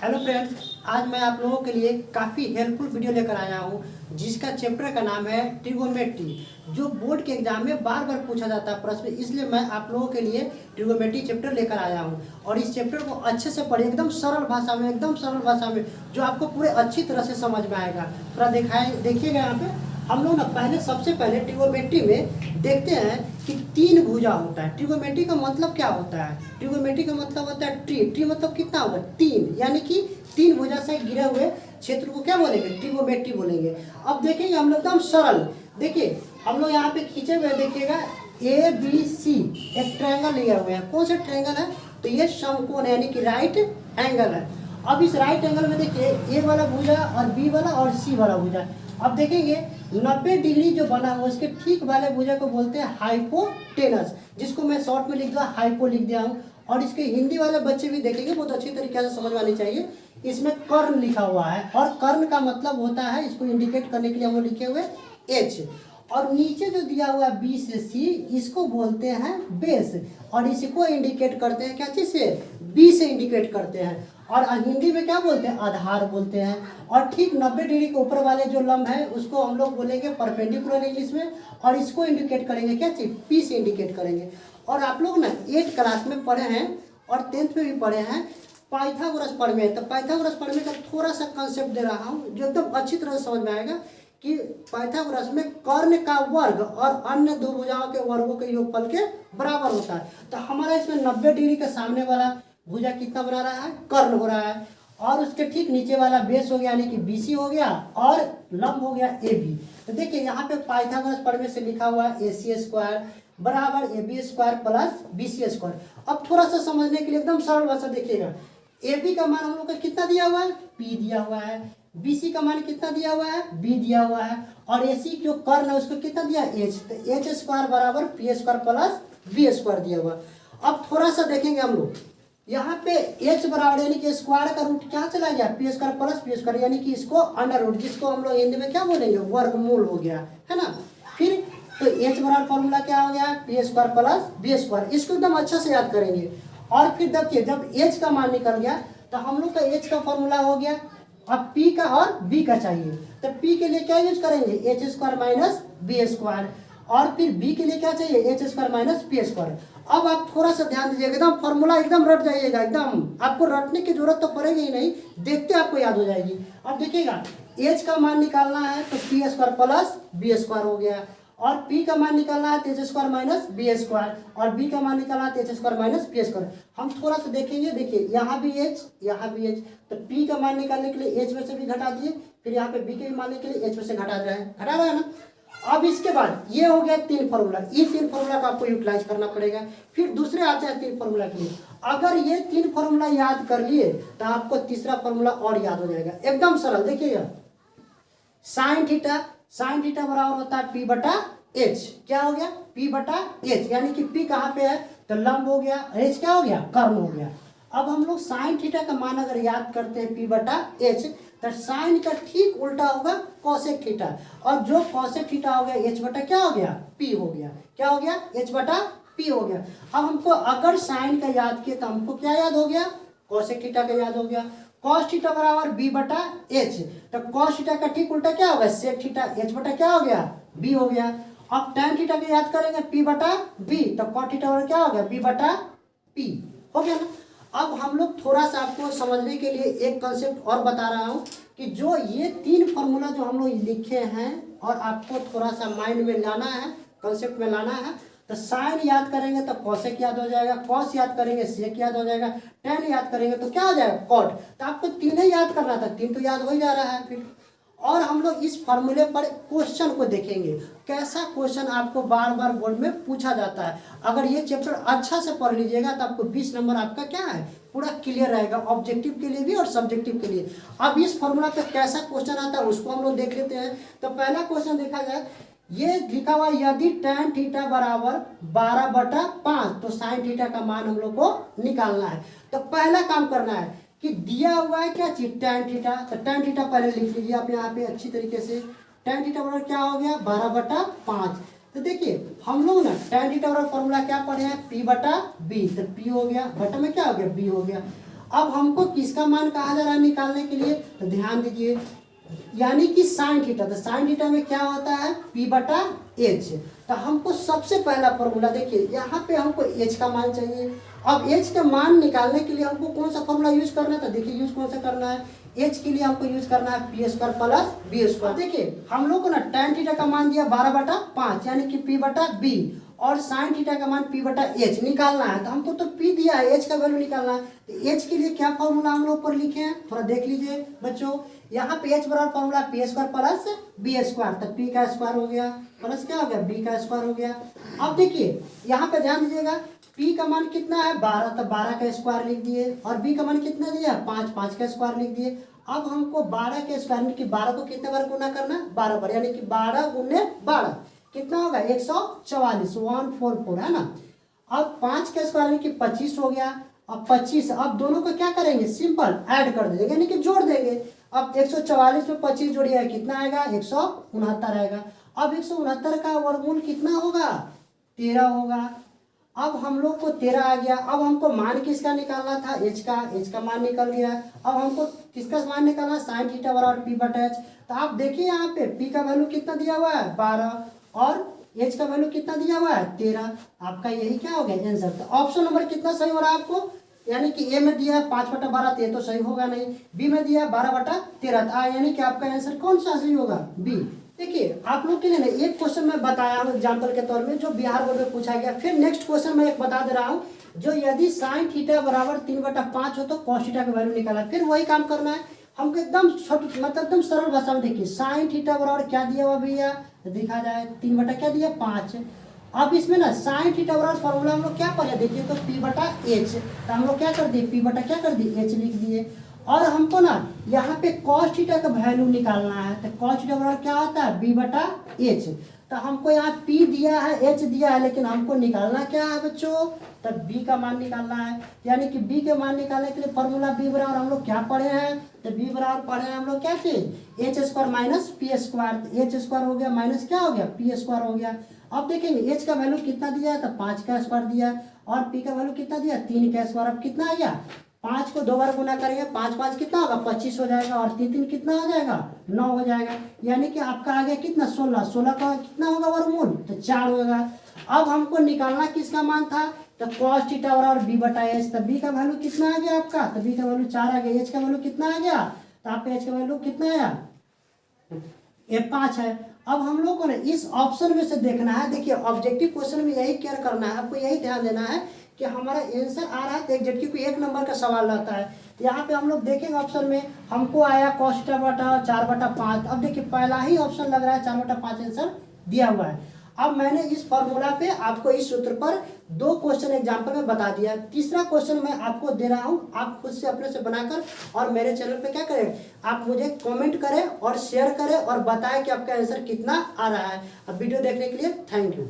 Hello friends, आज मैं आप लोगों के लिए काफ़ी हेल्पफुल वीडियो लेकर आया हूँ जिसका चैप्टर का नाम है ट्रिगोनोमेट्री, जो बोर्ड के एग्जाम में बार बार पूछा जाता है प्रश्न। इसलिए मैं आप लोगों के लिए ट्रिगोनोमेट्री चैप्टर लेकर आया हूँ और इस चैप्टर को अच्छे से पढ़िए, एकदम सरल भाषा में, जो आपको पूरे अच्छी तरह से समझ में आएगा। थोड़ा देखिएगा यहाँ पे। हम लोग ना सबसे पहले ट्रिगोनोमेट्री में देखते हैं कि तीन भुजा होता है। ट्रिगोनोमेट्री का मतलब क्या होता है? ट्रिगोनोमेट्री का मतलब होता है ट्री मतलब कितना होगा? तीन, यानी कि तीन भुजा से गिरे हुए क्षेत्र को क्या बोलेंगे? ट्रिगोनोमेट्री बोलेंगे। अब देखेंगे हम लोग एकदम सरल। देखिए हम लोग यहाँ पे खींचे हुए देखिएगा ABC एक ट्रायंगल लिया हुआ है। कौन सा ट्रायंगल है? तो ये समकोण यानी कि राइट एंगल है। अब इस राइट एंगल में देखिए A वाला भुजा और B वाला और C वाला भुजा। अब देखेंगे 90 डिग्री जो बना हुआ उसके ठीक वाले भुजा को बोलते हैं हाइपोटेनस, जिसको मैं शॉर्ट में लिख दिया हाइपो लिख दिया हूँ। और इसके हिंदी वाले बच्चे भी देखेंगे, बहुत अच्छी तरीके से समझ में आनी चाहिए। इसमें कर्ण लिखा हुआ है और कर्ण का मतलब होता है, इसको इंडिकेट करने के लिए हम लोग लिखे हुए H। और नीचे जो दिया हुआ B से C इसको बोलते हैं बेस और इसको इंडिकेट करते हैं क्या चीज से? B से इंडिकेट करते हैं। और हिंदी में क्या बोलते हैं? आधार बोलते हैं। और ठीक 90 डिग्री के ऊपर वाले जो लंब है उसको हम लोग बोलेंगे परपेंडिकुलर इंग्लिश में, और इसको इंडिकेट करेंगे क्या चीज? P से इंडिकेट करेंगे। और आप लोग ना 8 क्लास में पढ़े हैं और 10th में भी पढ़े हैं पाइथागोरस प्रमेय। तो पाइथागोरस प्रमेय का थोड़ा सा कंसेप्ट दे रहा हूँ जो एकदम अच्छी तरह से समझ में आएगा कि पाइथागोरस में कर्ण का वर्ग और अन्य दो भुजाओं के वर्गों के योगफल के बराबर होता है। तो हमारा इसमें 90 डिग्री के सामने वाला भुजा कितना बना रहा है? कर्ण हो रहा है। और उसके ठीक नीचे वाला बेस हो गया यानी कि BC हो गया और लंब हो गया AB। तो देखिए यहाँ पे पाइथागोरस प्रमेय से लिखा हुआ है AC² बराबर AB² प्लस BC²। अब थोड़ा सा समझने के लिए एकदम सरल भाषा देखिएगा। AB का मान हम लोग का कितना दिया हुआ है? P दिया हुआ है। BC का मान कितना दिया हुआ है? B दिया हुआ है। और AC जो कर्ण है उसको कितना दिया? H। तो H² बराबर P² प्लस B² दिया हुआ। अब थोड़ा सा देखेंगे हम लोग, यहाँ पे H बराबर यानी कि स्क्वायर का रूट क्या चला गया? P² प्लस B² यानी कि इसको अंडर रूट, जिसको हम लोग हिंदी में क्या बोलेंगे? वर्गमूल हो गया है ना। फिर तो H बराबर फॉर्मूला क्या हो गया? P² plus B²। इसको एकदम अच्छा से याद करेंगे। और फिर देखिए जब H का मान निकल गया तो हम लोग का H का फॉर्मूला हो गया। अब P का और B का चाहिए तो P के लिए क्या यूज करेंगे? H² minus B²। और फिर B के लिए क्या चाहिए? H² minus P²। अब आप थोड़ा सा ध्यान दीजिएगा, एकदम फॉर्मूला एकदम रट जाइएगा। एकदम आपको रटने की जरूरत तो पड़ेगी ही नहीं, देखते आपको याद हो जाएगी। अब देखिएगा H का मान निकालना है तो P² प्लस B² हो गया। और P का मान निकालना है तो H² माइनस B² और B का मान निकालना है तो H² माइनस P²। हम थोड़ा सा देखेंगे, देखिए यहाँ भी H यहाँ भी H, तो P का मान निकालने के लिए H में से भी घटा दिए, फिर यहाँ पे B के भी मानने के लिए H में से घटा रहे हैं ना। अब इसके बाद ये हो गया 3 फॉर्मूला। ये 3 फॉर्मूला को आपको यूटिलाइज करना पड़ेगा। फिर दूसरे आते हैं 3 फॉर्मूला के लिए। अगर ये 3 फॉर्मूला याद कर लिए तो आपको तीसरा फॉर्मूला और याद हो जाएगा, एकदम सरल। देखिएगा साइन थीटा बराबर होता है P/H। क्या हो गया? P/H, यानी कि P कहाँ पे है? तो लंब हो गया, H क्या हो गया? कर्ण हो गया। अब हम लोग साइन थीटा का मान अगर याद करते हैं P/H तो साइन का ठीक उल्टा होगा कॉसेक थीटा, और जो कॉसेक थीटा हो गया H/ क्या हो गया? P हो गया। क्या हो गया? H/P हो गया। अब हमको अगर साइन का याद किया तो हमको क्या याद हो गया? कॉसेक थीटा का याद हो गया। कॉस थीटा बराबर B/H, तो कॉस थीटा का ठीक उल्टा क्या होगा? Sec theta. H/ क्या हो गया? B हो गया। अब tan थीटा का याद करेंगे P/B, तो कॉट थीटा क्या हो गया? B/P हो गया ना। अब हम लोग थोड़ा सा आपको समझने के लिए एक कंसेप्ट और बता रहा हूँ कि जो ये 3 फॉर्मूला जो हम लोग लिखे हैं और आपको थोड़ा सा माइंड में लाना है, कंसेप्ट में लाना है। तो साइन याद करेंगे तो कॉसेक याद हो जाएगा, कॉस याद करेंगे सेक याद हो जाएगा, टेन याद करेंगे तो क्या हो जाएगा? कॉट। तो आपको 3 ही याद करना था, 3 तो याद हो ही जा रहा है फिर। और हम लोग इस फॉर्मूले पर क्वेश्चन को देखेंगे, कैसा क्वेश्चन आपको बार बार बोर्ड में पूछा जाता है। अगर ये चैप्टर अच्छा से पढ़ लीजिएगा तो आपको 20 नंबर आपका क्या है? पूरा क्लियर रहेगा, ऑब्जेक्टिव के लिए भी और सब्जेक्टिव के लिए। अब इस फॉर्मूला पे कैसा क्वेश्चन आता है उसको हम लोग देख लेते हैं। तो पहला क्वेश्चन देखा जाए, ये लिखा हुआ यदि tan थीटा बराबर 12/5 तो साइन थीटा का मान हम लोग को निकालना है। तो पहला काम करना है कि दिया हुआ है क्या चीज? tan theta. तो tan थीटा पहले लिख लीजिए आप यहाँ पे अच्छी तरीके से। tan थीटा बराबर क्या हो गया? 12/5। तो देखिए हम लोग ना tan थीटा बराबर फॉर्मूला क्या पढ़े हैं? P/B, तो P हो गया, बटा में क्या हो गया? B हो गया। अब हमको किसका मान कहा जा रहा है निकालने के लिए, तो ध्यान दीजिए, यानी कि साइन थीटा। तो साइन थीटा में क्या होता है, पी बटा एच। तो हमको सबसे पहला फॉर्मूला देखिए, यहाँ पे हमको एच का मान चाहिए। अब एच का मान निकालने के लिए हमको कौन सा फॉर्मूला यूज करना है, तो देखिए यूज कौन सा करना है, एच के लिए हमको यूज करना है p square plus b square. देखिए हम लोग को ना tan थीटा का मान दिया 12/5 यानी कि पी बटा बी, और साइन थीटा का मान पी बटा एच निकालना है। तो हमको तो पी दिया है, एच का वैल्यू निकालना है। तो एच के लिए क्या फॉर्मूला हम लोग ऊपर लिखे हैं, थोड़ा देख लीजिए बच्चों। यहाँ पे एच बराबर formula p square plus b square, तो पी का स्क्वायर हो गया प्लस क्या हो गया, बी का स्क्वायर हो गया। अब देखिए यहाँ पे ध्यान दीजिएगा, पी का मान कितना है 12, तो 12 का स्क्वायर लिख दिए, और बी का मान कितना दिया 5, 5 का स्क्वायर लिख दिए। अब हमको 12 के स्क्वायर यानी कि 12 को कितने बार गुना करना है, 12 बार, यानी कि 12 गुने 12 कितना होगा 144, 144 है ना। अब 5 का स्क्वायर यानी कि 25 हो गया। अब 25, अब दोनों को क्या करेंगे, सिंपल ऐड कर देंगे यानी कि जोड़ देंगे। अब 144 में 25 जोड़िएगा कितना आएगा, 169 आएगा। अब 169 का वर्गमूल कितना होगा, 13 होगा। अब हम लोग को 13 आ गया। अब हमको मान किसका निकालना था, एच का मान निकल गया। अब हमको किसका मान निकालना, साइन थीटा बराबर पी बटा एच। तो आप देखिए यहाँ पे पी का वैल्यू कितना दिया हुआ है 12, और एच का वैल्यू कितना दिया हुआ है 13। आपका यही क्या हो गया आंसर। तो ऑप्शन नंबर कितना सही हो रहा है आपको, यानी कि ए में दिया 5/12, तो ये तो सही होगा नहीं। बी में दिया 12/13, यानी कि आपका आंसर कौन सा सही होगा, बी। देखिए आप लोग के लिए ना एक क्वेश्चन मैं बताया हूँ एग्जाम्पल के तौर में, जो बिहार बोर्ड में पूछा गया। फिर नेक्स्ट क्वेश्चन मैं एक बता दे रहा हूँ, जो यदि साइन थीटा बराबर 3/5 हो तो कॉस थीटा का वैल्यू निकाला। फिर वही काम करना है हमको, एकदम छोटी मतलब एकदम सरल भाषा में। देखिए साइन थीटा बराबर क्या दिया हुआ भैया, दिखा जाए 3 क्या दिया 5। अब इसमें ना साइन थीटा बराबर फॉर्मूला हम लोग क्या पढ़े, देखिए तो पी बटा एच। तो हम लोग क्या कर दिए, पी बटा क्या कर दिए एच लिख दिए। और हमको ना यहाँ पे कॉस थीटा का वैल्यू निकालना है। तो कॉस थीटा बराबर क्या होता है, बी बटा एच। तो हमको यहाँ पी दिया है, एच दिया है, लेकिन हमको निकालना क्या है बच्चों, तब बी का मान निकालना है। यानी कि बी के मान निकालने के लिए फॉर्मूला बी बराबर हम लोग क्या पढ़े हैं, तो बी बराबर पढ़े हैं हम लोग क्या चीज, H square minus P square. H square हो गया माइनस क्या हो गया, पी स्क्वायर हो गया। अब देखेंगे एच का वैल्यू कितना दिया है, तो 5 का स्क्वायर दिया, और पी का वैल्यू कितना दिया 3 का स्क्वायर। अब कितना आ गया, 5 को 2 बार गुना करेंगे, 5 5 कितना होगा 25 हो जाएगा, और 3 3 कितना हो जाएगा 9 हो जाएगा। यानी कि आपका आ गया कितना 16, 16 का कितना होगा वर्गमूल, तो 4 होगा। अब हमको निकालना किसका मान था, तो कॉस थीटा बराबर बी बटा एच। तो बी का वैल्यू कितना आ गया आपका, तो बी का वैल्यू 4 आ गया। एच का वैल्यू कितना आ गया, तो आपका एच का वैल्यू कितना आया, ये 5 है। अब हम लोग को ना इस ऑप्शन में से देखना है। देखिए ऑब्जेक्टिव क्वेश्चन में यही केयर करना है, आपको यही ध्यान देना है कि हमारा आंसर आ रहा है तो एग्जैक्ट, क्योंकि 1 नंबर का सवाल रहता है। तो यहाँ पे हम लोग देखेंगे ऑप्शन में हमको आया कॉस थीटा बटा 4/5। अब देखिए पहला ही ऑप्शन लग रहा है 4/5 आंसर दिया हुआ है। अब मैंने इस फॉर्मूला पे आपको इस सूत्र पर 2 क्वेश्चन एग्जाम्पल में बता दिया। तीसरा क्वेश्चन मैं आपको दे रहा हूँ, आप खुद से अपने से बनाकर और मेरे चैनल पे क्या करें, आप मुझे कमेंट करें और शेयर करें और बताएं कि आपका आंसर कितना आ रहा है। अब वीडियो देखने के लिए थैंक यू।